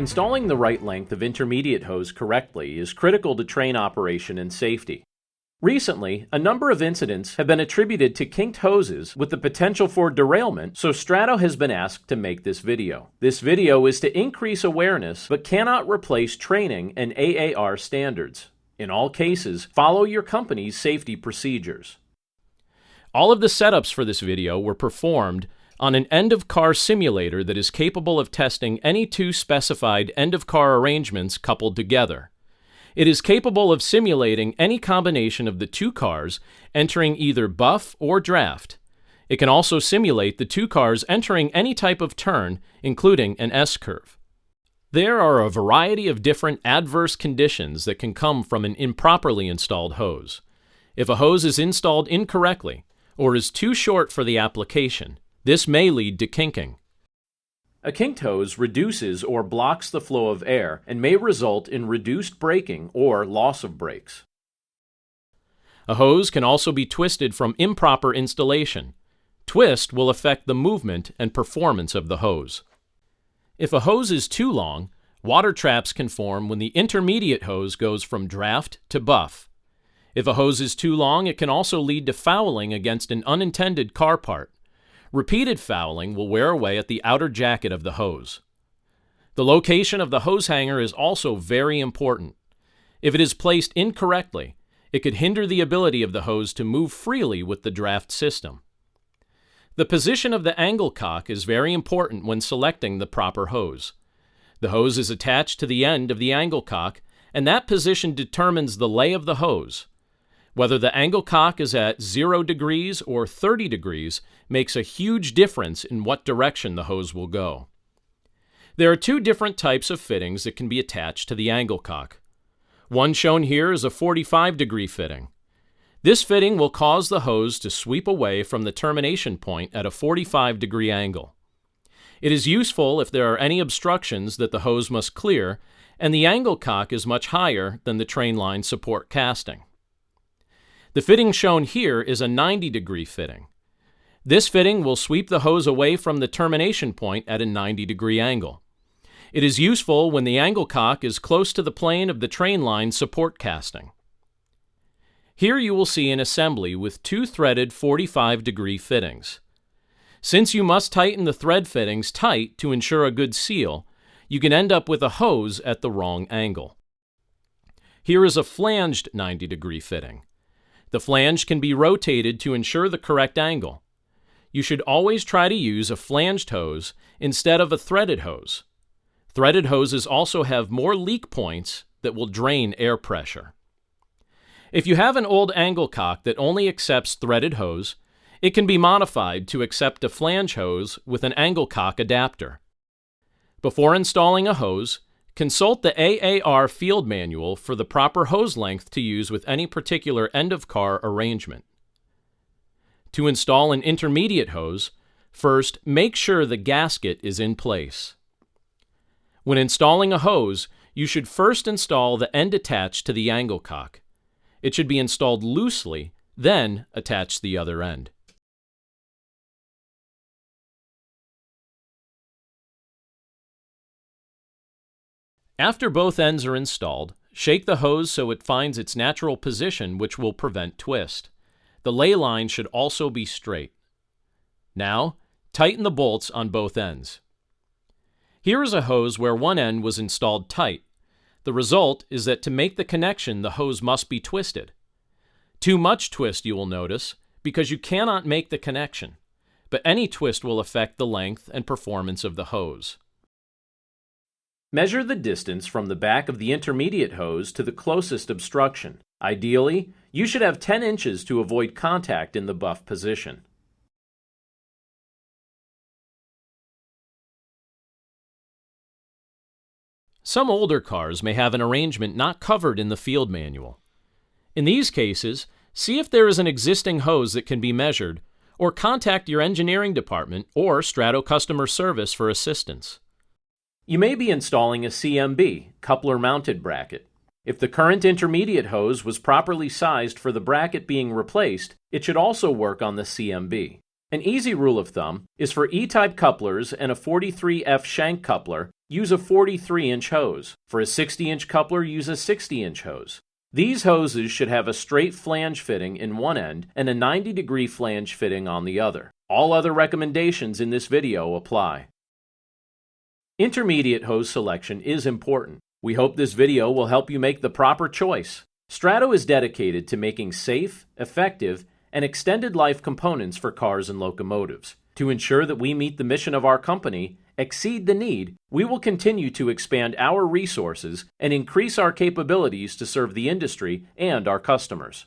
Installing the right length of intermediate hose correctly is critical to train operation and safety. Recently, a number of incidents have been attributed to kinked hoses with the potential for derailment, so Strato has been asked to make this video. This video is to increase awareness but cannot replace training and AAR standards. In all cases, follow your company's safety procedures. All of the setups for this video were performed on an end-of-car simulator that is capable of testing any two specified end-of-car arrangements coupled together. It is capable of simulating any combination of the two cars entering either buff or draft. It can also simulate the two cars entering any type of turn, including an S-curve. There are a variety of different adverse conditions that can come from an improperly installed hose. If a hose is installed incorrectly or is too short for the application, this may lead to kinking. A kinked hose reduces or blocks the flow of air and may result in reduced braking or loss of brakes. A hose can also be twisted from improper installation. Twist will affect the movement and performance of the hose. If a hose is too long, water traps can form when the intermediate hose goes from draft to buff. If a hose is too long, it can also lead to fouling against an unintended car part. Repeated fouling will wear away at the outer jacket of the hose. The location of the hose hanger is also very important. If it is placed incorrectly, it could hinder the ability of the hose to move freely with the draft system. The position of the angle cock is very important when selecting the proper hose. The hose is attached to the end of the angle cock, and that position determines the lay of the hose. Whether the angle cock is at 0 degrees or 30 degrees makes a huge difference in what direction the hose will go. There are two different types of fittings that can be attached to the angle cock. One shown here is a 45-degree fitting. This fitting will cause the hose to sweep away from the termination point at a 45-degree angle. It is useful if there are any obstructions that the hose must clear, and the angle cock is much higher than the train line support casting. The fitting shown here is a 90-degree fitting. This fitting will sweep the hose away from the termination point at a 90-degree angle. It is useful when the angle cock is close to the plane of the train line support casting. Here you will see an assembly with two threaded 45-degree fittings. Since you must tighten the thread fittings tight to ensure a good seal, you can end up with a hose at the wrong angle. Here is a flanged 90-degree fitting. The flange can be rotated to ensure the correct angle. You should always try to use a flanged hose instead of a threaded hose. Threaded hoses also have more leak points that will drain air pressure. If you have an old angle cock that only accepts threaded hose, it can be modified to accept a flange hose with an angle cock adapter. Before installing a hose, consult the AAR field manual for the proper hose length to use with any particular end-of-car arrangement. To install an intermediate hose, first make sure the gasket is in place. When installing a hose, you should first install the end attached to the angle cock. It should be installed loosely, then attach the other end. After both ends are installed, shake the hose so it finds its natural position, which will prevent twist. The lay line should also be straight. Now, tighten the bolts on both ends. Here is a hose where one end was installed tight. The result is that to make the connection, the hose must be twisted. Too much twist, you will notice, because you cannot make the connection, but any twist will affect the length and performance of the hose. Measure the distance from the back of the intermediate hose to the closest obstruction. Ideally, you should have 10 inches to avoid contact in the buff position. Some older cars may have an arrangement not covered in the field manual. In these cases, see if there is an existing hose that can be measured, or contact your engineering department or Strato customer service for assistance. You may be installing a CMB, coupler-mounted bracket. If the current intermediate hose was properly sized for the bracket being replaced, it should also work on the CMB. An easy rule of thumb is for E-type couplers and a 43F shank coupler, use a 43-inch hose. For a 60-inch coupler, use a 60-inch hose. These hoses should have a straight flange fitting in one end and a 90-degree flange fitting on the other. All other recommendations in this video apply. Intermediate hose selection is important. We hope this video will help you make the proper choice. Strato is dedicated to making safe, effective, and extended life components for cars and locomotives. To ensure that we meet the mission of our company, exceed the need, we will continue to expand our resources and increase our capabilities to serve the industry and our customers.